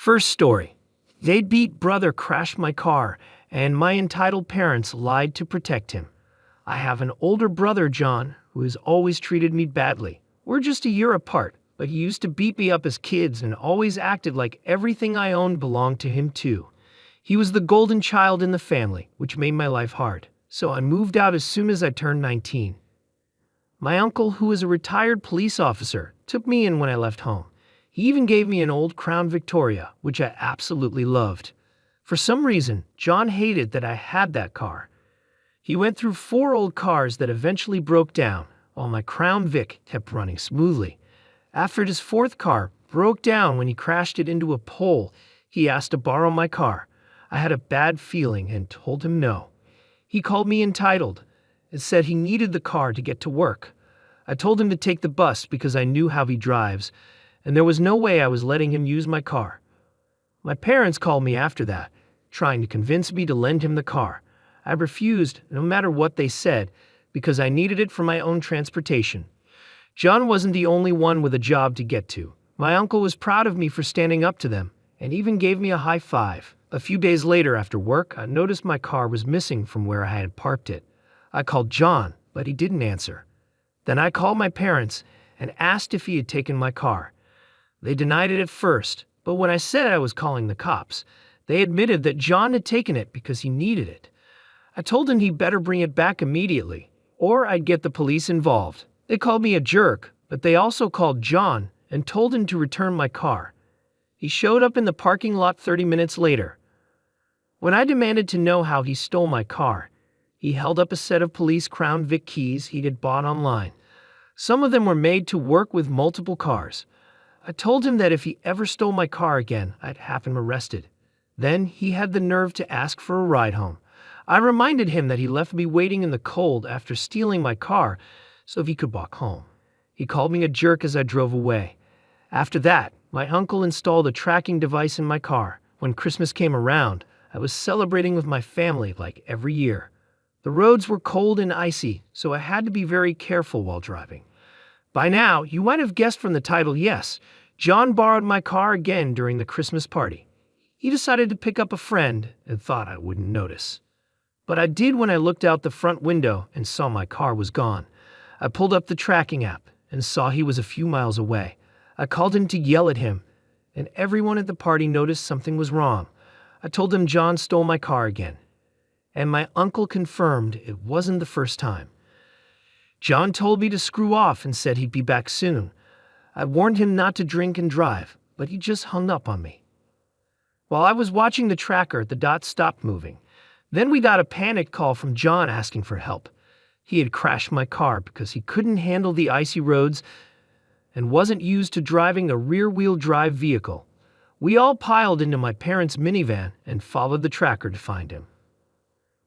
First story. Deadbeat brother crashed my car, and my entitled parents lied to protect him. I have an older brother, John, who has always treated me badly. We're just a year apart, but he used to beat me up as kids and always acted like everything I owned belonged to him too. He was the golden child in the family, which made my life hard. So I moved out as soon as I turned 19. My uncle, who was a retired police officer, took me in when I left home. He even gave me an old Crown Victoria, which I absolutely loved. For some reason, John hated that I had that car. He went through 4 old cars that eventually broke down, while my Crown Vic kept running smoothly. After his 4th car broke down when he crashed it into a pole, he asked to borrow my car. I had a bad feeling and told him no. He called me entitled and said he needed the car to get to work. I told him to take the bus because I knew how he drives, and there was no way I was letting him use my car. My parents called me after that, trying to convince me to lend him the car. I refused, no matter what they said, because I needed it for my own transportation. John wasn't the only one with a job to get to. My uncle was proud of me for standing up to them, and even gave me a high five. A few days later after work, I noticed my car was missing from where I had parked it. I called John, but he didn't answer. Then I called my parents and asked if he had taken my car. They denied it at first, but when I said I was calling the cops, they admitted that John had taken it because he needed it. I told him he better bring it back immediately, or I'd get the police involved. They called me a jerk, but they also called John and told him to return my car. He showed up in the parking lot 30 minutes later. When I demanded to know how he stole my car, he held up a set of police Crown Vic keys he had bought online. Some of them were made to work with multiple cars. I told him that if he ever stole my car again, I'd have him arrested. Then he had the nerve to ask for a ride home. I reminded him that he left me waiting in the cold after stealing my car so he could walk home. He called me a jerk as I drove away. After that, my uncle installed a tracking device in my car. When Christmas came around, I was celebrating with my family like every year. The roads were cold and icy, so I had to be very careful while driving. By now, you might have guessed from the title, yes, John borrowed my car again during the Christmas party. He decided to pick up a friend and thought I wouldn't notice. But I did when I looked out the front window and saw my car was gone. I pulled up the tracking app and saw he was a few miles away. I called him to yell at him, and everyone at the party noticed something was wrong. I told him John stole my car again, and my uncle confirmed it wasn't the first time. John told me to screw off and said he'd be back soon. I warned him not to drink and drive, but he just hung up on me. While I was watching the tracker, the dot stopped moving. Then we got a panic call from John asking for help. He had crashed my car because he couldn't handle the icy roads and wasn't used to driving a rear-wheel drive vehicle. We all piled into my parents' minivan and followed the tracker to find him.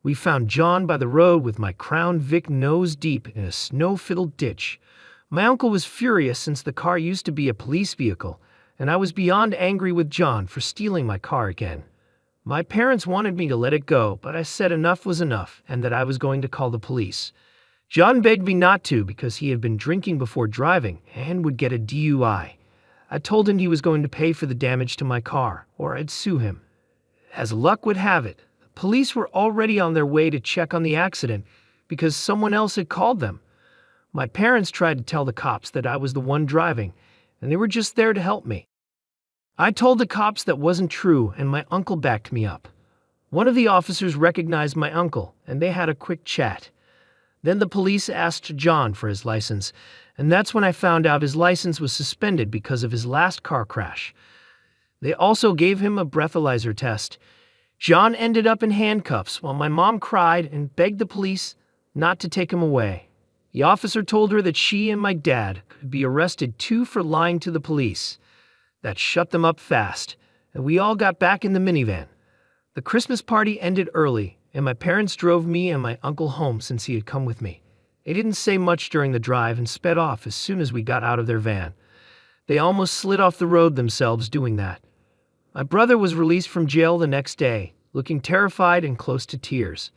We found John by the road with my Crown Vic nose deep in a snow-filled ditch. My uncle was furious since the car used to be a police vehicle, and I was beyond angry with John for stealing my car again. My parents wanted me to let it go, but I said enough was enough and that I was going to call the police. John begged me not to because he had been drinking before driving and would get a DUI. I told him he was going to pay for the damage to my car, or I'd sue him. As luck would have it, the police were already on their way to check on the accident because someone else had called them. My parents tried to tell the cops that I was the one driving, and they were just there to help me. I told the cops that wasn't true, and my uncle backed me up. One of the officers recognized my uncle, and they had a quick chat. Then the police asked John for his license, and that's when I found out his license was suspended because of his last car crash. They also gave him a breathalyzer test. John ended up in handcuffs while my mom cried and begged the police not to take him away. The officer told her that she and my dad could be arrested too for lying to the police. That shut them up fast, and we all got back in the minivan. The Christmas party ended early, and my parents drove me and my uncle home since he had come with me. They didn't say much during the drive and sped off as soon as we got out of their van. They almost slid off the road themselves doing that. My brother was released from jail the next day, looking terrified and close to tears.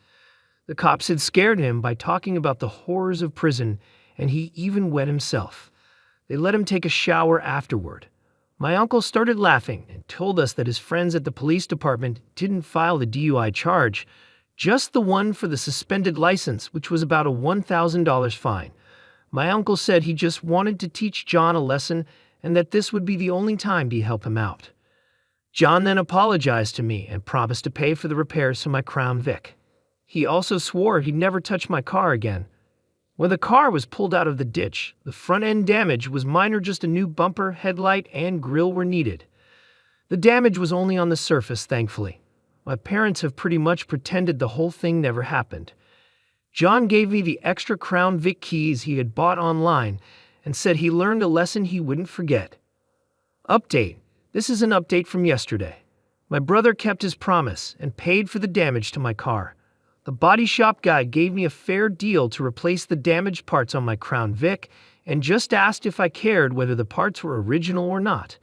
The cops had scared him by talking about the horrors of prison, and he even wet himself. They let him take a shower afterward. My uncle started laughing and told us that his friends at the police department didn't file the DUI charge, just the one for the suspended license, which was about a $1,000 fine. My uncle said he just wanted to teach John a lesson and that this would be the only time he'd help him out. John then apologized to me and promised to pay for the repairs to my Crown Vic. He also swore he'd never touch my car again. When the car was pulled out of the ditch, the front end damage was minor, just a new bumper, headlight, and grille were needed. The damage was only on the surface, thankfully. My parents have pretty much pretended the whole thing never happened. John gave me the extra Crown Vic keys he had bought online and said he learned a lesson he wouldn't forget. Update. This is an update from yesterday. My brother kept his promise and paid for the damage to my car. The body shop guy gave me a fair deal to replace the damaged parts on my Crown Vic and just asked if I cared whether the parts were original or not.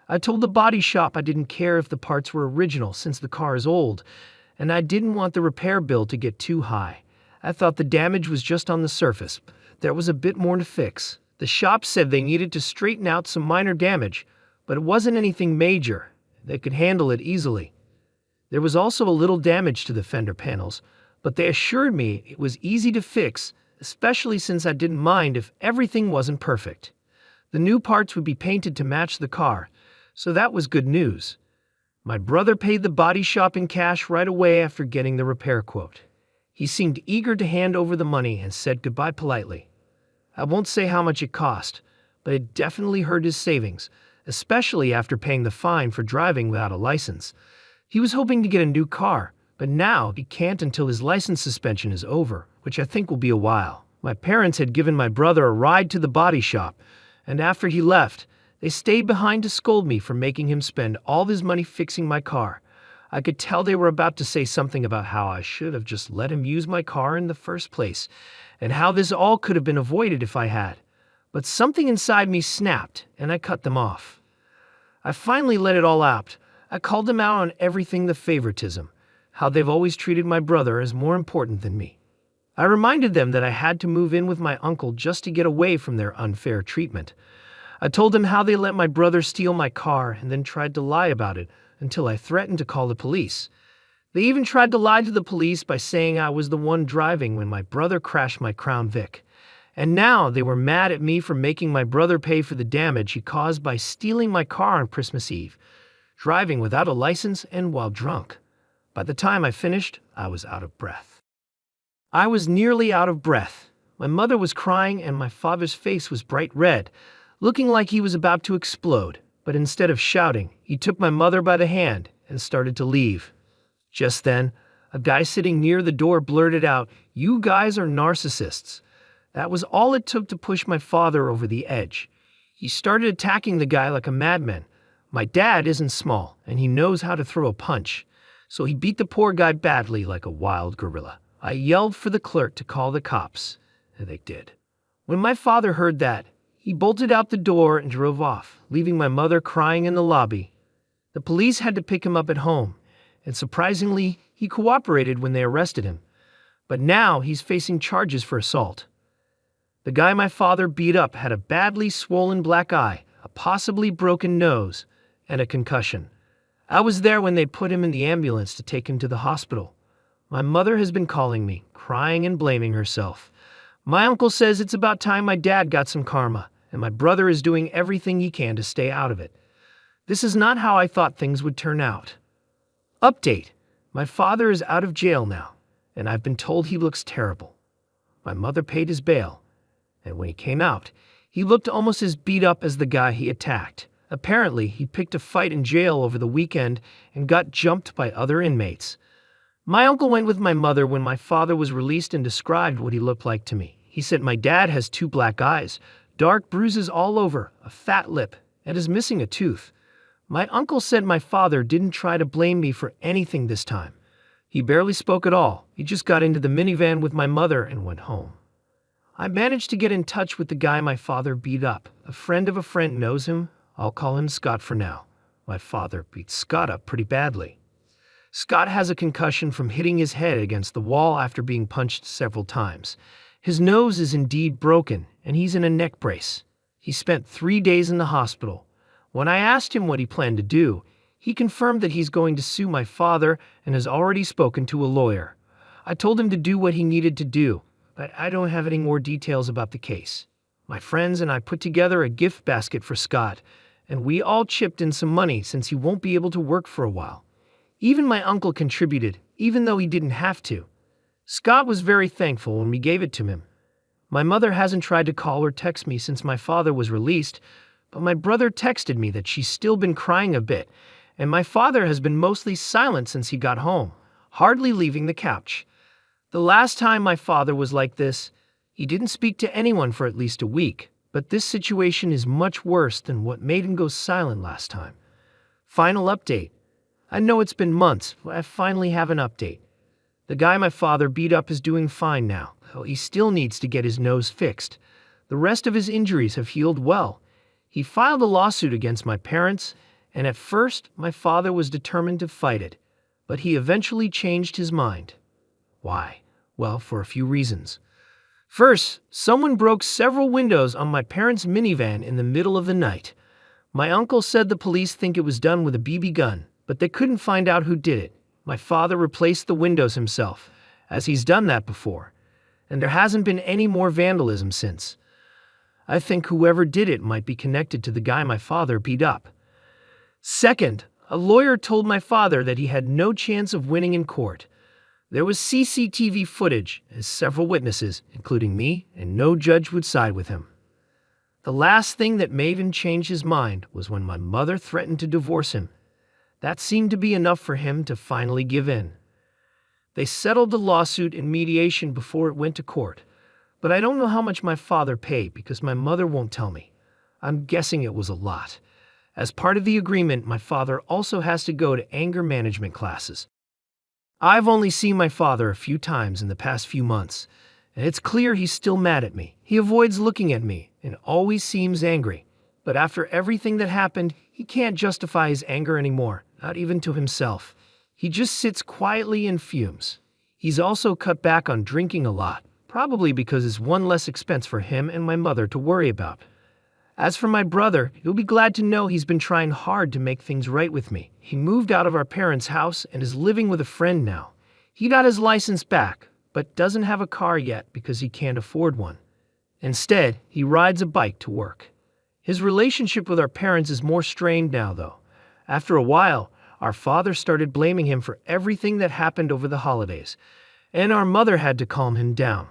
I told the body shop I didn't care if the parts were original since the car is old, and I didn't want the repair bill to get too high. I thought the damage was just on the surface. There was a bit more to fix. The shop said they needed to straighten out some minor damage, but it wasn't anything major. They could handle it easily. There was also a little damage to the fender panels, but they assured me it was easy to fix, especially since I didn't mind if everything wasn't perfect. The new parts would be painted to match the car, so that was good news. My brother paid the body shop in cash right away after getting the repair quote. He seemed eager to hand over the money and said goodbye politely. I won't say how much it cost, but it definitely hurt his savings, especially after paying the fine for driving without a license. He was hoping to get a new car, but now he can't until his license suspension is over, which I think will be a while. My parents had given my brother a ride to the body shop, and after he left, they stayed behind to scold me for making him spend all his money fixing my car. I could tell they were about to say something about how I should have just let him use my car in the first place, and how this all could have been avoided if I had. But something inside me snapped, and I cut them off. I finally let it all out. I called them out on everything, the favoritism, how they've always treated my brother as more important than me. I reminded them that I had to move in with my uncle just to get away from their unfair treatment. I told them how they let my brother steal my car and then tried to lie about it until I threatened to call the police. They even tried to lie to the police by saying I was the one driving when my brother crashed my Crown Vic. And now they were mad at me for making my brother pay for the damage he caused by stealing my car on Christmas Eve, driving without a license and while drunk. By the time I finished, I was out of breath. I was nearly out of breath. My mother was crying and my father's face was bright red, looking like he was about to explode. But instead of shouting, he took my mother by the hand and started to leave. Just then, a guy sitting near the door blurted out, "You guys are narcissists." That was all it took to push my father over the edge. He started attacking the guy like a madman. My dad isn't small, and he knows how to throw a punch, so he beat the poor guy badly like a wild gorilla. I yelled for the clerk to call the cops, and they did. When my father heard that, he bolted out the door and drove off, leaving my mother crying in the lobby. The police had to pick him up at home, and surprisingly, he cooperated when they arrested him. But now he's facing charges for assault. The guy my father beat up had a badly swollen black eye, a possibly broken nose, and a concussion. I was there when they put him in the ambulance to take him to the hospital. My mother has been calling me, crying and blaming herself. My uncle says it's about time my dad got some karma, and my brother is doing everything he can to stay out of it. This is not how I thought things would turn out. Update. My father is out of jail now, and I've been told he looks terrible. My mother paid his bail, and when he came out, he looked almost as beat up as the guy he attacked. Apparently, he picked a fight in jail over the weekend and got jumped by other inmates. My uncle went with my mother when my father was released and described what he looked like to me. He said my dad has 2 black eyes, dark bruises all over, a fat lip, and is missing a tooth. My uncle said my father didn't try to blame me for anything this time. He barely spoke at all. He just got into the minivan with my mother and went home. I managed to get in touch with the guy my father beat up. A friend of a friend knows him. I'll call him Scott for now. My father beat Scott up pretty badly. Scott has a concussion from hitting his head against the wall after being punched several times. His nose is indeed broken, and he's in a neck brace. He spent 3 days in the hospital. When I asked him what he planned to do, he confirmed that he's going to sue my father and has already spoken to a lawyer. I told him to do what he needed to do, but I don't have any more details about the case. My friends and I put together a gift basket for Scott, and we all chipped in some money since he won't be able to work for a while. Even my uncle contributed, even though he didn't have to. Scott was very thankful when we gave it to him. My mother hasn't tried to call or text me since my father was released, but my brother texted me that she's still been crying a bit, and my father has been mostly silent since he got home, hardly leaving the couch. The last time my father was like this, he didn't speak to anyone for at least a week, but this situation is much worse than what made him go silent last time. Final update. I know it's been months, but I finally have an update. The guy my father beat up is doing fine now, though he still needs to get his nose fixed. The rest of his injuries have healed well. He filed a lawsuit against my parents, and at first my father was determined to fight it, but he eventually changed his mind. Why? Well, for a few reasons. First, someone broke several windows on my parents' minivan in the middle of the night. My uncle said the police think it was done with a BB gun, but they couldn't find out who did it. My father replaced the windows himself, as he's done that before, and there hasn't been any more vandalism since. I think whoever did it might be connected to the guy my father beat up. Second, a lawyer told my father that he had no chance of winning in court. There was CCTV footage, as several witnesses, including me, and no judge would side with him. The last thing that made him change his mind was when my mother threatened to divorce him. That seemed to be enough for him to finally give in. They settled the lawsuit in mediation before it went to court, but I don't know how much my father paid because my mother won't tell me. I'm guessing it was a lot. As part of the agreement, my father also has to go to anger management classes. I've only seen my father a few times in the past few months, and it's clear he's still mad at me. He avoids looking at me and always seems angry. But after everything that happened, he can't justify his anger anymore, not even to himself. He just sits quietly and fumes. He's also cut back on drinking a lot, probably because it's one less expense for him and my mother to worry about. As for my brother, you'll be glad to know he's been trying hard to make things right with me. He moved out of our parents' house and is living with a friend now. He got his license back, but doesn't have a car yet because he can't afford one. Instead, he rides a bike to work. His relationship with our parents is more strained now, though. After a while, our father started blaming him for everything that happened over the holidays, and our mother had to calm him down.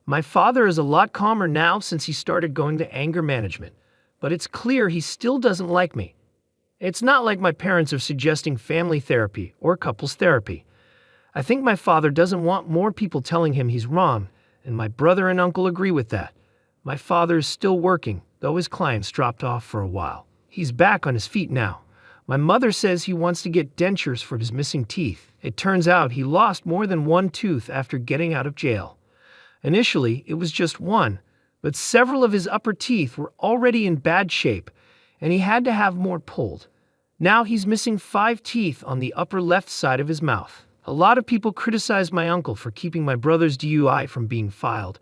My father is a lot calmer now since he started going to anger management, but it's clear he still doesn't like me. It's not like my parents are suggesting family therapy or couples therapy. I think my father doesn't want more people telling him he's wrong, and my brother and uncle agree with that. My father is still working, though his clients dropped off for a while. He's back on his feet now. My mother says he wants to get dentures for his missing teeth. It turns out he lost more than one tooth after getting out of jail. Initially, it was just one, but several of his upper teeth were already in bad shape, and he had to have more pulled. Now he's missing 5 teeth on the upper left side of his mouth. A lot of people criticized my uncle for keeping my brother's DUI from being filed,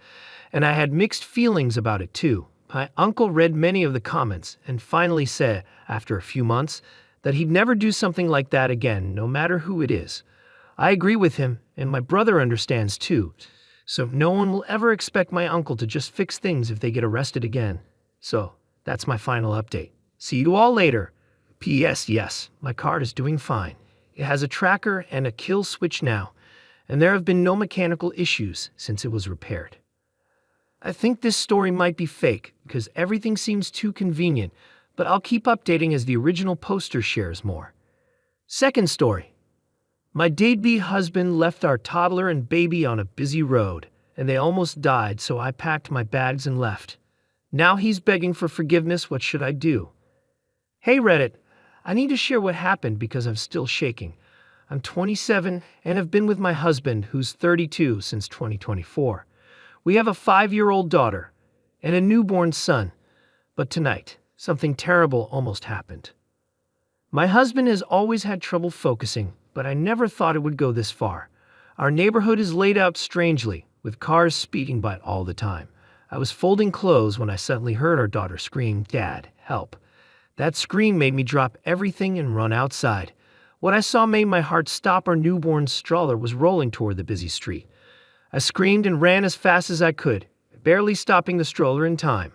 and I had mixed feelings about it too. My uncle read many of the comments and finally said, after a few months, that he'd never do something like that again, no matter who it is. I agree with him, and my brother understands too. So no one will ever expect my uncle to just fix things if they get arrested again. So that's my final update. See you all later. P.S. Yes, my car is doing fine. It has a tracker and a kill switch now, and there have been no mechanical issues since it was repaired. I think this story might be fake because everything seems too convenient, but I'll keep updating as the original poster shares more. Second story. My deadbeat husband left our toddler and baby on a busy road, and they almost died, so I packed my bags and left. Now he's begging for forgiveness. What should I do? Hey Reddit, I need to share what happened because I'm still shaking. I'm 27 and have been with my husband, who's 32, since 2024. We have a 5-year-old daughter and a newborn son, but tonight, something terrible almost happened. My husband has always had trouble focusing, but I never thought it would go this far. Our neighborhood is laid out strangely, with cars speeding by all the time. I was folding clothes when I suddenly heard our daughter scream, "Dad, help." That scream made me drop everything and run outside. What I saw made my heart stop. Our newborn stroller was rolling toward the busy street. I screamed and ran as fast as I could, barely stopping the stroller in time.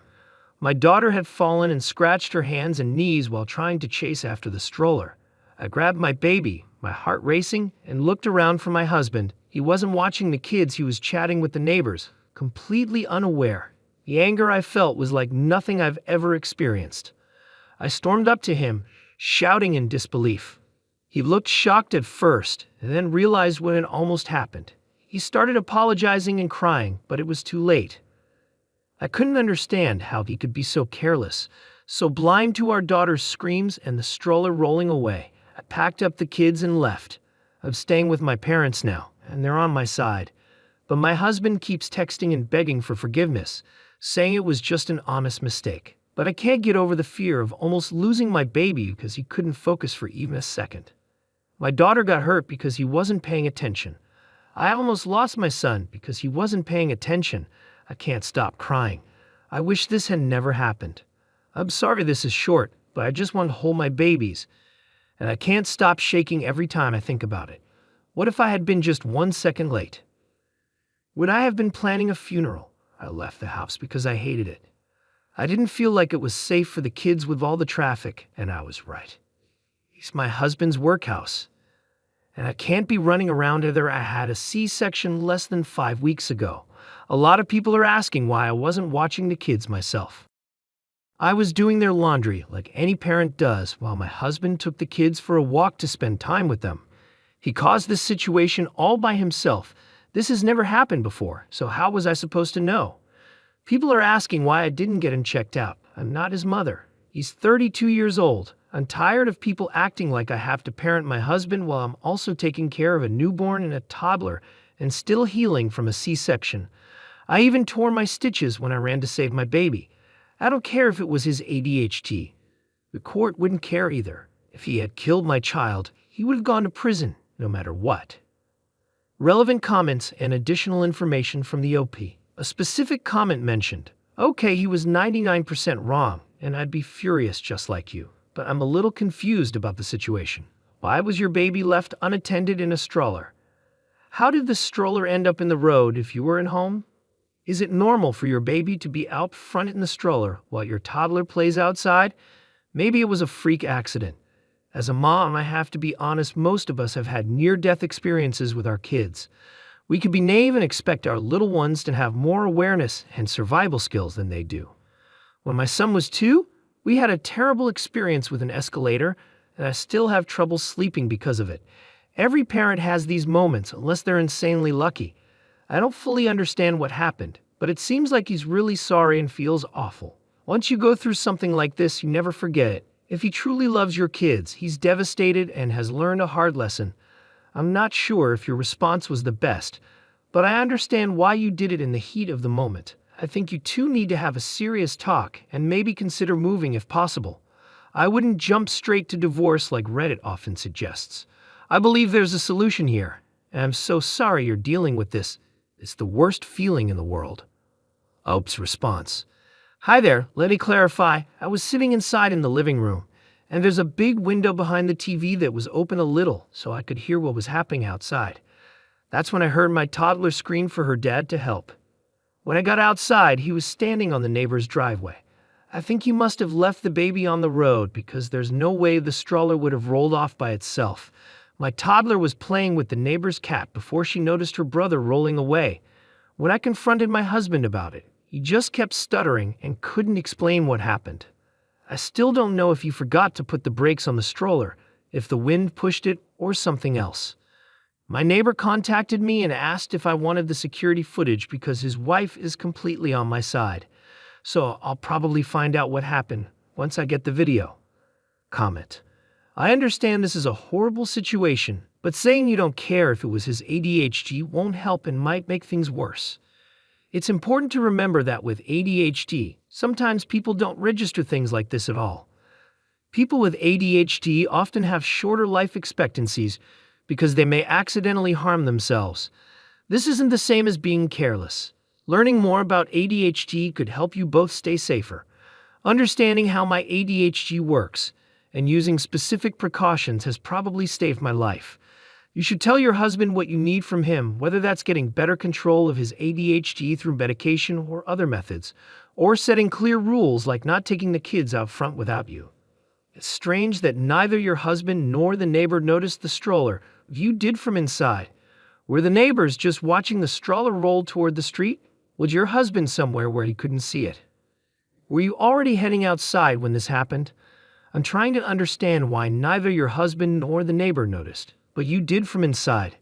My daughter had fallen and scratched her hands and knees while trying to chase after the stroller. I grabbed my baby, my heart racing, and looked around for my husband. He wasn't watching the kids, he was chatting with the neighbors, completely unaware. The anger I felt was like nothing I've ever experienced. I stormed up to him, shouting in disbelief. He looked shocked at first, and then realized what had almost happened. He started apologizing and crying, but it was too late. I couldn't understand how he could be so careless, so blind to our daughter's screams and the stroller rolling away. I packed up the kids and left. I'm staying with my parents now, and they're on my side. But my husband keeps texting and begging for forgiveness, saying it was just an honest mistake. But I can't get over the fear of almost losing my baby because he couldn't focus for even a second. My daughter got hurt because he wasn't paying attention. I almost lost my son because he wasn't paying attention. I can't stop crying. I wish this had never happened. I'm sorry this is short, but I just want to hold my babies. And I can't stop shaking every time I think about it. What if I had been just 1 second late? Would I have been planning a funeral? I left the house because I hated it. I didn't feel like it was safe for the kids with all the traffic, and I was right. It's my husband's workhouse. And I can't be running around there. I had a C-section less than 5 weeks ago. A lot of people are asking why I wasn't watching the kids myself. I was doing their laundry like any parent does while my husband took the kids for a walk to spend time with them. He caused this situation all by himself. This has never happened before, so how was I supposed to know? People are asking why I didn't get him checked out. I'm not his mother. He's 32 years old. I'm tired of people acting like I have to parent my husband while I'm also taking care of a newborn and a toddler and still healing from a C-section. I even tore my stitches when I ran to save my baby. I don't care if it was his ADHD. The court wouldn't care either. If he had killed my child, he would have gone to prison, no matter what. Relevant comments and additional information from the OP. A specific comment mentioned, okay, he was 99% wrong, and I'd be furious just like you. But I'm a little confused about the situation. Why was your baby left unattended in a stroller? How did the stroller end up in the road if you were at home? Is it normal for your baby to be out front in the stroller while your toddler plays outside? Maybe it was a freak accident. As a mom, I have to be honest, most of us have had near-death experiences with our kids. We could be naive and expect our little ones to have more awareness and survival skills than they do. When my son was 2, we had a terrible experience with an escalator, and I still have trouble sleeping because of it. Every parent has these moments, unless they're insanely lucky. I don't fully understand what happened, but it seems like he's really sorry and feels awful. Once you go through something like this, you never forget it. If he truly loves your kids, he's devastated and has learned a hard lesson. I'm not sure if your response was the best, but I understand why you did it in the heat of the moment. I think you two need to have a serious talk and maybe consider moving if possible. I wouldn't jump straight to divorce like Reddit often suggests. I believe there's a solution here, and I'm so sorry you're dealing with this. It's the worst feeling in the world. Ope's response. Hi there, let me clarify. I was sitting inside in the living room, and there's a big window behind the TV that was open a little so I could hear what was happening outside. That's when I heard my toddler scream for her dad to help. When I got outside, he was standing on the neighbor's driveway. I think he must have left the baby on the road because there's no way the stroller would have rolled off by itself. My toddler was playing with the neighbor's cat before she noticed her brother rolling away. When I confronted my husband about it, he just kept stuttering and couldn't explain what happened. I still don't know if he forgot to put the brakes on the stroller, if the wind pushed it, or something else. My neighbor contacted me and asked if I wanted the security footage because his wife is completely on my side. So I'll probably find out what happened once I get the video. Comment. I understand this is a horrible situation, but saying you don't care if it was his ADHD won't help and might make things worse. It's important to remember that with ADHD, sometimes people don't register things like this at all. People with ADHD often have shorter life expectancies because they may accidentally harm themselves. This isn't the same as being careless. Learning more about ADHD could help you both stay safer. Understanding how my ADHD works and using specific precautions has probably saved my life. You should tell your husband what you need from him, whether that's getting better control of his ADHD through medication or other methods, or setting clear rules like not taking the kids out front without you. It's strange that neither your husband nor the neighbor noticed the stroller viewed did from inside. Were the neighbors just watching the stroller roll toward the street? Was your husband somewhere where he couldn't see it? Were you already heading outside when this happened? I'm trying to understand why neither your husband nor the neighbor noticed, but you did from inside.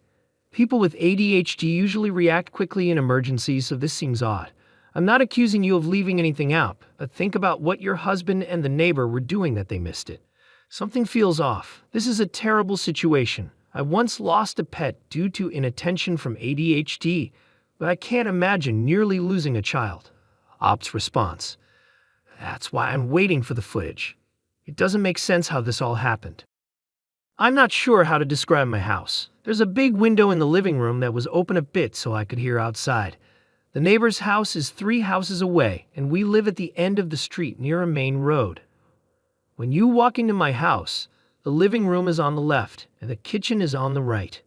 People with ADHD usually react quickly in emergencies, so this seems odd. I'm not accusing you of leaving anything out, but think about what your husband and the neighbor were doing that they missed it. Something feels off. This is a terrible situation. I once lost a pet due to inattention from ADHD, but I can't imagine nearly losing a child. Op's response. That's why I'm waiting for the footage. It doesn't make sense how this all happened. I'm not sure how to describe my house. There's a big window in the living room that was open a bit so I could hear outside. The neighbor's house is 3 houses away, and we live at the end of the street near a main road. When you walk into my house, the living room is on the left, and the kitchen is on the right.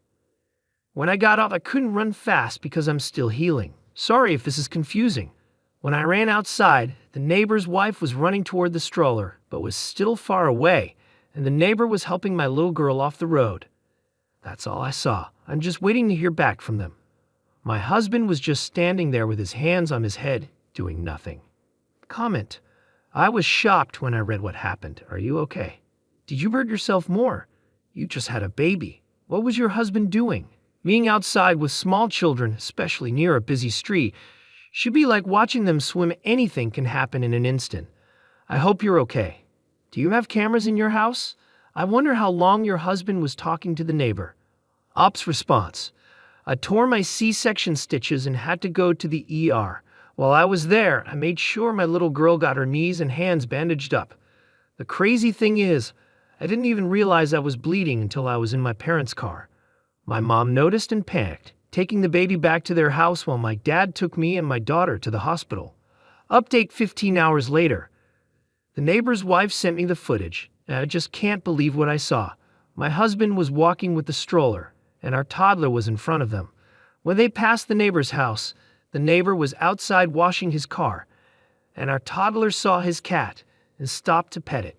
When I got up, I couldn't run fast because I'm still healing. Sorry if this is confusing. When I ran outside, the neighbor's wife was running toward the stroller, but was still far away, and the neighbor was helping my little girl off the road. That's all I saw. I'm just waiting to hear back from them. My husband was just standing there with his hands on his head, doing nothing. Comment. I was shocked when I read what happened. Are you okay? Did you hurt yourself more? You just had a baby. What was your husband doing? Being outside with small children, especially near a busy street, should be like watching them swim. Anything can happen in an instant. I hope you're okay. Do you have cameras in your house? I wonder how long your husband was talking to the neighbor. Op's response. I tore my C-section stitches and had to go to the ER. While I was there, I made sure my little girl got her knees and hands bandaged up. The crazy thing is, I didn't even realize I was bleeding until I was in my parents' car. My mom noticed and panicked, taking the baby back to their house while my dad took me and my daughter to the hospital. Update 15 hours later. The neighbor's wife sent me the footage, and I just can't believe what I saw. My husband was walking with the stroller, and our toddler was in front of them. When they passed the neighbor's house, the neighbor was outside washing his car, and our toddler saw his cat and stopped to pet it.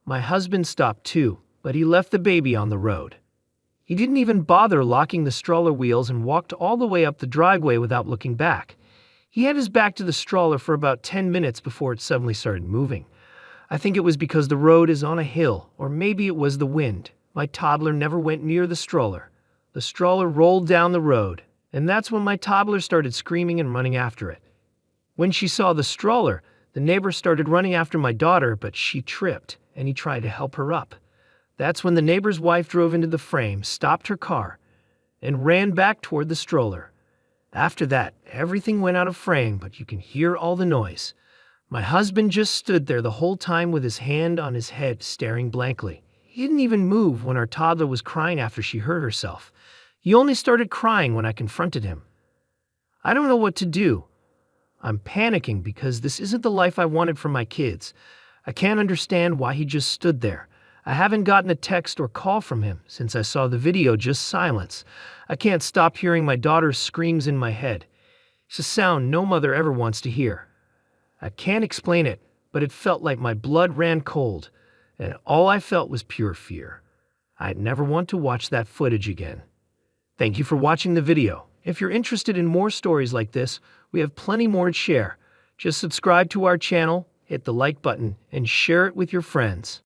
My husband stopped too, but he left the baby on the road. He didn't even bother locking the stroller wheels and walked all the way up the driveway without looking back. He had his back to the stroller for about 10 minutes before it suddenly started moving. I think it was because the road is on a hill, or maybe it was the wind. My toddler never went near the stroller. The stroller rolled down the road, and that's when my toddler started screaming and running after it. When she saw the stroller, the neighbor started running after my daughter, but she tripped, and he tried to help her up. That's when the neighbor's wife drove into the frame, stopped her car, and ran back toward the stroller. After that, everything went out of frame, but you can hear all the noise. My husband just stood there the whole time with his hand on his head, staring blankly. He didn't even move when our toddler was crying after she hurt herself. He only started crying when I confronted him. I don't know what to do. I'm panicking because this isn't the life I wanted for my kids. I can't understand why he just stood there. I haven't gotten a text or call from him since I saw the video, just silence. I can't stop hearing my daughter's screams in my head. It's a sound no mother ever wants to hear. I can't explain it, but it felt like my blood ran cold, and all I felt was pure fear. I'd never want to watch that footage again. Thank you for watching the video. If you're interested in more stories like this, we have plenty more to share. Just subscribe to our channel, hit the like button, and share it with your friends.